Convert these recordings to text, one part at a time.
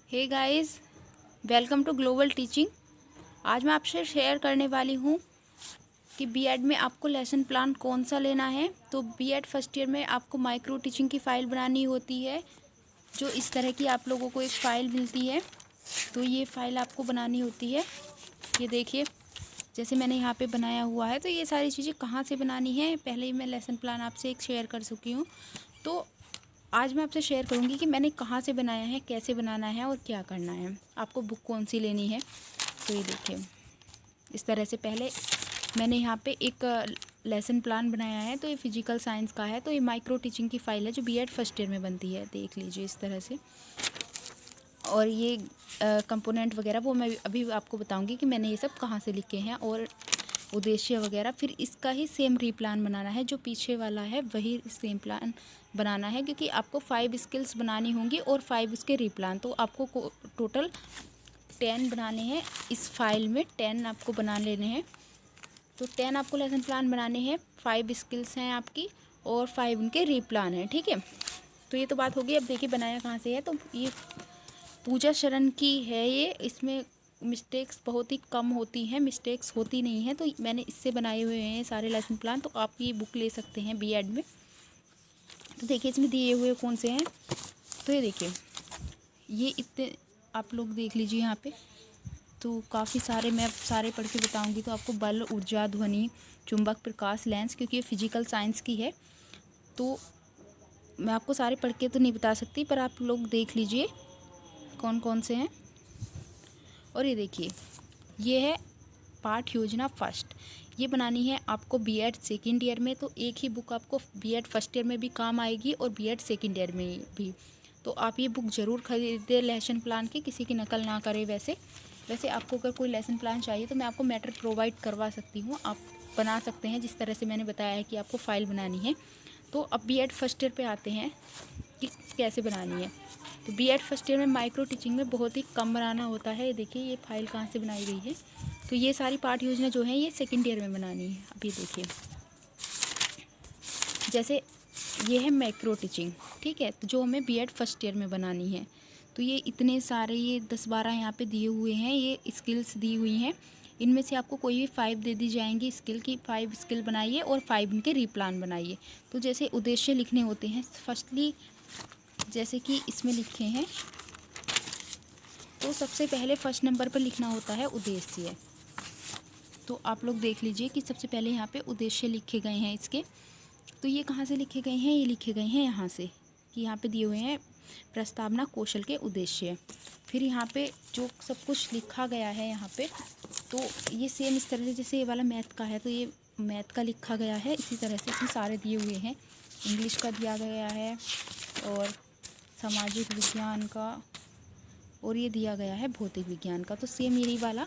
Hey guys, welcome to global teaching. आज मैं आपसे शेयर करने वाली हूँ कि बीएड में आपको लेसन प्लान कौन सा लेना है। तो बीएड फर्स्ट ईयर में आपको माइक्रो टीचिंग की फ़ाइल बनानी होती है, जो इस तरह की आप लोगों को एक फ़ाइल मिलती है। तो ये फ़ाइल आपको बनानी होती है। ये देखिए, जैसे मैंने यहाँ पे बनाया हुआ है। तो ये सारी चीज़ें कहाँ से बनानी है, पहले ही मैं लेसन प्लान आपसे एक शेयर कर चुकी हूँ। तो आज मैं आपसे शेयर करूँगी कि मैंने कहाँ से बनाया है, कैसे बनाना है और क्या करना है, आपको बुक कौन सी लेनी है। तो ये देखिए, इस तरह से पहले मैंने यहाँ पे एक लेसन प्लान बनाया है। तो ये फिजिकल साइंस का है। तो ये माइक्रो टीचिंग की फ़ाइल है जो बीएड फर्स्ट ईयर में बनती है, देख लीजिए इस तरह से। और ये कंपोनेंट वगैरह वो मैं अभी आपको बताऊंगी कि मैंने ये सब कहाँ से लिखे हैं और उद्देश्य वगैरह। फिर इसका ही सेम रीप्लान बनाना है, जो पीछे वाला है वही सेम प्लान बनाना है, क्योंकि आपको 5 स्किल्स बनानी होंगी और 5 उसके रीप्लान। तो आपको टोटल 10 बनाने हैं इस फाइल में, 10 आपको बना लेने हैं। तो 10 आपको लेसन प्लान बनाने हैं, 5 स्किल्स हैं आपकी और 5 उनके रीप्लान हैं, ठीक है। तो ये तो बात होगी। अब देखिए बनाया कहाँ से है। तो ये पूजा शरण की है ये, इसमें मिस्टेक्स बहुत ही कम होती हैं, मिस्टेक्स होती नहीं हैं। तो मैंने इससे बनाए हुए हैं सारे लेसन प्लान। तो आप ये बुक ले सकते हैं बीएड में। तो देखिए इसमें दिए हुए कौन से हैं। तो ये देखिए, ये इतने आप लोग देख लीजिए यहाँ पे। तो काफ़ी सारे मैं सारे पढ़ के बताऊँगी। तो आपको बल, ऊर्जा, ध्वनि, चुंबक, प्रकाश, लेंस, क्योंकि ये फिजिकल साइंस की है। तो मैं आपको सारे पढ़ के तो नहीं बता सकती, पर आप लोग देख लीजिए कौन कौन से हैं। और ये देखिए, ये है पाठ योजना फर्स्ट। ये बनानी है आपको बीएड सेकेंड ईयर में। तो एक ही बुक आपको बीएड फर्स्ट ईयर में भी काम आएगी और बीएड सेकेंड ईयर में भी। तो आप ये बुक ज़रूर खरीदें लेसन प्लान की, किसी की नकल ना करें। वैसे आपको अगर कोई लेसन प्लान चाहिए तो मैं आपको मैटर प्रोवाइड करवा सकती हूँ, आप बना सकते हैं जिस तरह से मैंने बताया है कि आपको फ़ाइल बनानी है। तो अब बीएड फर्स्ट ईयर पे आते हैं कि कैसे बनानी है। तो बीएड फर्स्ट ईयर में माइक्रो टीचिंग में बहुत ही कम बनाना होता है। देखिए ये फाइल कहाँ से बनाई गई है। तो ये सारी पाठ योजना जो है ये सेकेंड ईयर में बनानी है। अभी देखिए, जैसे ये है माइक्रो टीचिंग, ठीक है, तो जो हमें बीएड फर्स्ट ईयर में बनानी है। तो ये इतने सारे, ये 10-12 यहाँ पे दिए हुए हैं, ये स्किल्स दी हुई हैं। इनमें से आपको कोई भी 5 दे दी जाएंगी स्किल की। 5 स्किल बनाइए और 5 इनके रीप्लान बनाइए। तो जैसे उद्देश्य लिखने होते हैं, फर्स्टली जैसे कि इसमें लिखे हैं, तो सबसे पहले फर्स्ट नंबर पर लिखना होता है उद्देश्य। तो आप लोग देख लीजिए कि सबसे पहले यहाँ पे उद्देश्य लिखे गए हैं इसके। तो ये कहाँ से लिखे गए हैं, ये लिखे गए हैं यहाँ से, कि यहाँ पे दिए हुए हैं प्रस्तावना कौशल के उद्देश्य। फिर यहाँ पे जो सब कुछ लिखा गया है यहाँ पे, तो ये सेम इस तरह से, जैसे ये वाला मैथ का है तो ये मैथ का लिखा गया है, इसी तरह से इसमें सारे दिए हुए हैं। इंग्लिश का दिया गया है और सामाजिक विज्ञान का, और ये दिया गया है भौतिक विज्ञान का। तो सेम यही वाला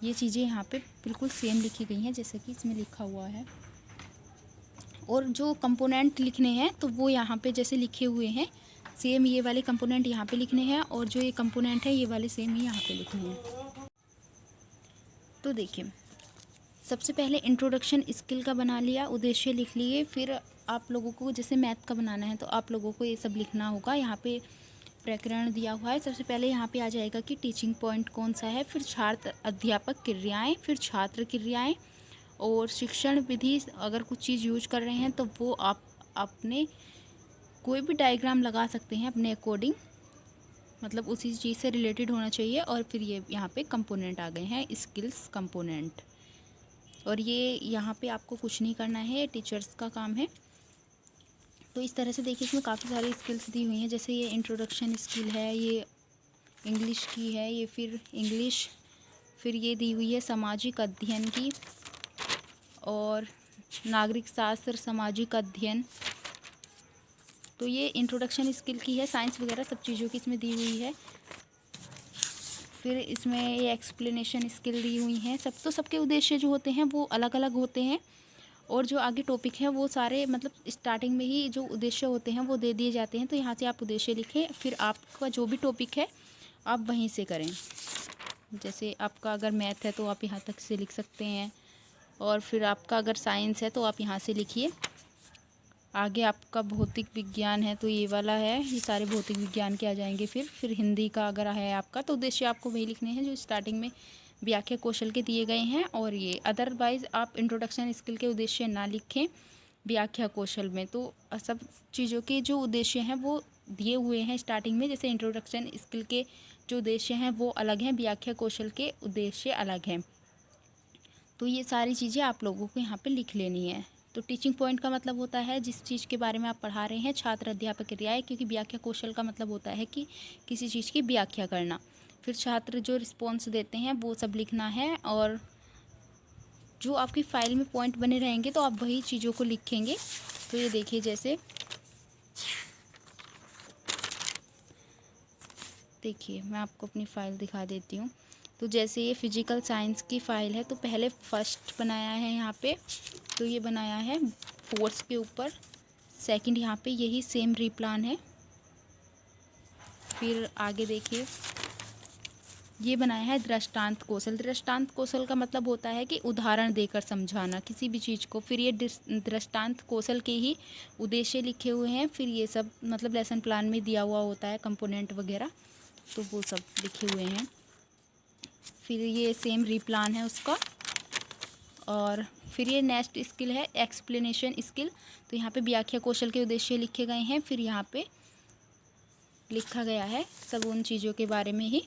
ये चीज़ें यहाँ पे बिल्कुल सेम लिखी गई हैं जैसे कि इसमें लिखा हुआ है। और जो कंपोनेंट लिखने हैं तो वो यहाँ पे जैसे लिखे हुए हैं, सेम ये वाले कंपोनेंट यहाँ पे लिखने हैं, और जो ये कंपोनेंट है ये वाले सेम ही यहाँ पे लिखने हैं। तो देखिए, सबसे पहले इंट्रोडक्शन स्किल का बना लिया, उद्देश्य लिख लिए। फिर आप लोगों को जैसे मैथ का बनाना है तो आप लोगों को ये सब लिखना होगा। यहाँ पे प्रकरण दिया हुआ है। सबसे पहले यहाँ पे आ जाएगा कि टीचिंग पॉइंट कौन सा है, फिर छात्र अध्यापक क्रियाएं, फिर छात्र क्रियाएं, और शिक्षण विधि। अगर कुछ चीज़ यूज कर रहे हैं तो वो आप अपने कोई भी डायग्राम लगा सकते हैं अपने अकॉर्डिंग, मतलब उसी चीज़ से रिलेटेड होना चाहिए। और फिर ये यहाँ पे कंपोनेंट आ गए हैं, स्किल्स कंपोनेंट। और ये यहाँ पे आपको कुछ नहीं करना है, टीचर्स का काम है। तो इस तरह से देखिए, इसमें काफ़ी सारी स्किल्स दी हुई हैं। जैसे ये इंट्रोडक्शन स्किल है, ये इंग्लिश की है, ये फिर इंग्लिश, फिर ये दी हुई है सामाजिक अध्ययन की, और नागरिक शास्त्र, सामाजिक अध्ययन। तो ये इंट्रोडक्शन स्किल की है, साइंस वगैरह सब चीज़ों की इसमें दी हुई है। फिर इसमें ये एक्सप्लेनेशन स्किल दी हुई हैं। सबके उद्देश्य जो होते हैं वो अलग अलग होते हैं, और जो आगे टॉपिक है वो सारे, मतलब स्टार्टिंग में ही जो उद्देश्य होते हैं वो दे दिए जाते हैं। तो यहाँ से आप उद्देश्य लिखें, फिर आपका जो भी टॉपिक है आप वहीं से करें। जैसे आपका अगर मैथ है तो आप यहाँ तक से लिख सकते हैं, और फिर आपका अगर साइंस है तो आप यहाँ से लिखिए। आगे आपका भौतिक विज्ञान है तो ये वाला है, ये सारे भौतिक विज्ञान के आ जाएंगे। फिर हिंदी का अगर है आपका तो उद्देश्य आपको वही लिखने हैं जो स्टार्टिंग में व्याख्या कौशल के दिए गए हैं। और ये अदरवाइज़ आप इंट्रोडक्शन स्किल के उद्देश्य ना लिखें व्याख्या कौशल में। तो सब चीज़ों के जो उद्देश्य हैं वो दिए हुए हैं स्टार्टिंग में। जैसे इंट्रोडक्शन स्किल के जो उद्देश्य हैं वो अलग हैं, व्याख्या कौशल के उद्देश्य अलग हैं। तो ये सारी चीज़ें आप लोगों को यहाँ पे लिख लेनी है। तो टीचिंग पॉइंट का मतलब होता है जिस चीज़ के बारे में आप पढ़ा रहे हैं, छात्र अध्यापक की राय। क्योंकि व्याख्या कौशल का मतलब होता है कि किसी चीज़ की व्याख्या करना। फिर छात्र जो रिस्पॉन्स देते हैं वो सब लिखना है। और जो आपकी फ़ाइल में पॉइंट बने रहेंगे तो आप वही चीज़ों को लिखेंगे। तो ये देखिए, जैसे देखिए मैं आपको अपनी फ़ाइल दिखा देती हूँ। तो जैसे ये फिजिकल साइंस की फ़ाइल है तो पहले फर्स्ट बनाया है यहाँ पे, तो ये बनाया है फोर्स के ऊपर। सेकंड यहाँ पे यही सेम रीप्लान है। फिर आगे देखिए, ये बनाया है दृष्टांत कौशल। दृष्टांत कौशल का मतलब होता है कि उदाहरण देकर समझाना किसी भी चीज़ को। फिर ये दृष्टांत कौशल के ही उद्देश्य लिखे हुए हैं। फिर ये सब मतलब लेसन प्लान में दिया हुआ होता है, कंपोनेंट वगैरह, तो वो सब लिखे हुए हैं। फिर ये सेम रीप्लान है उसका। और फिर ये नेक्स्ट स्किल है एक्सप्लेनेशन स्किल। तो यहाँ पे व्याख्या कौशल के उद्देश्य लिखे गए हैं। फिर यहाँ पे लिखा गया है सब उन चीज़ों के बारे में ही।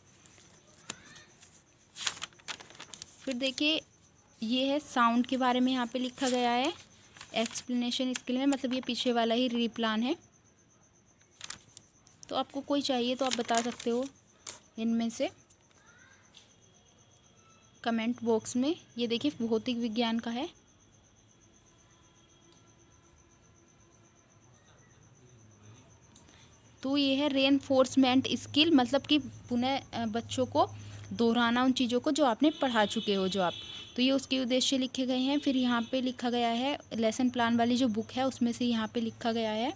फिर देखिए, ये है साउंड के बारे में यहाँ पे लिखा गया है एक्सप्लेनेशन स्किल में, मतलब ये पीछे वाला ही रीप्लान है। तो आपको कोई चाहिए तो आप बता सकते हो इनमें से कमेंट बॉक्स में। ये देखिए भौतिक विज्ञान का है। तो ये है रेनफोर्समेंट स्किल, मतलब कि पुनः बच्चों को दोहराना उन चीज़ों को जो आपने पढ़ा चुके हो जो आप। तो ये उसके उद्देश्य लिखे गए हैं। फिर यहाँ पे लिखा गया है लेसन प्लान वाली जो बुक है उसमें से यहाँ पे लिखा गया है।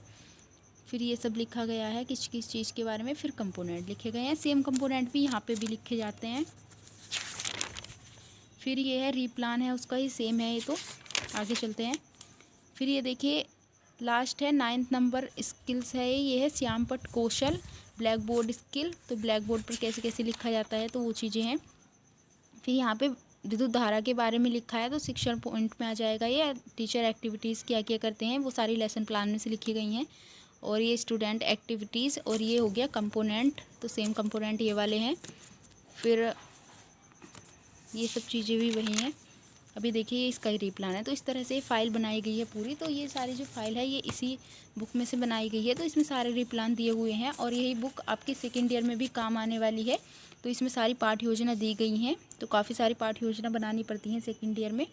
फिर ये सब लिखा गया है किस किस चीज़ के बारे में। फिर कंपोनेंट लिखे गए हैं, सेम कंपोनेंट भी यहाँ पे भी लिखे जाते हैं। फिर ये है रीप्लान है उसका ही सेम है ये। तो आगे चलते हैं। फिर ये देखिए लास्ट है 9th नंबर स्किल्स है ये है श्यामपट्ट कौशल ब्लैक बोर्ड स्किल। तो ब्लैक बोर्ड पर कैसे कैसे लिखा जाता है तो वो चीज़ें हैं। फिर यहाँ पे विद्युत धारा के बारे में लिखा है तो शिक्षण पॉइंट में आ जाएगा ये। टीचर एक्टिविटीज़ क्या क्या करते हैं वो सारी लेसन प्लान में से लिखी गई हैं। और ये स्टूडेंट एक्टिविटीज़, और ये हो गया कंपोनेंट, तो सेम कंपोनेंट ये वाले हैं। फिर ये सब चीज़ें भी वही हैं। अभी देखिए ये इसका ही रीप्लान है। तो इस तरह से फ़ाइल बनाई गई है पूरी। तो ये सारी जो फाइल है ये इसी बुक में से बनाई गई है। तो इसमें सारे रीप्लान दिए हुए हैं और यही बुक आपके सेकेंड ईयर में भी काम आने वाली है। तो इसमें सारी पाठ योजना दी गई हैं। तो काफ़ी सारी पाठ योजना बनानी पड़ती हैं सेकेंड ईयर में।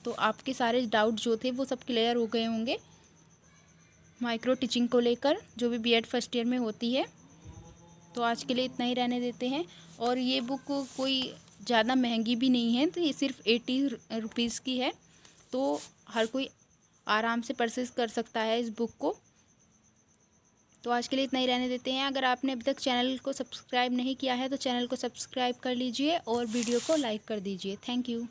तो आपके सारे डाउट जो थे वो सब क्लियर हो गए होंगे माइक्रो टीचिंग को लेकर, जो भी बीएड फर्स्ट ईयर में होती है। तो आज के लिए इतना ही रहने देते हैं। और ये बुक कोई ज़्यादा महंगी भी नहीं है, तो ये सिर्फ 80 रुपीज़ की है। तो हर कोई आराम से परचेस कर सकता है इस बुक को। तो आज के लिए इतना ही रहने देते हैं। अगर आपने अभी तक चैनल को सब्सक्राइब नहीं किया है तो चैनल को सब्सक्राइब कर लीजिए और वीडियो को लाइक कर दीजिए। Thank you.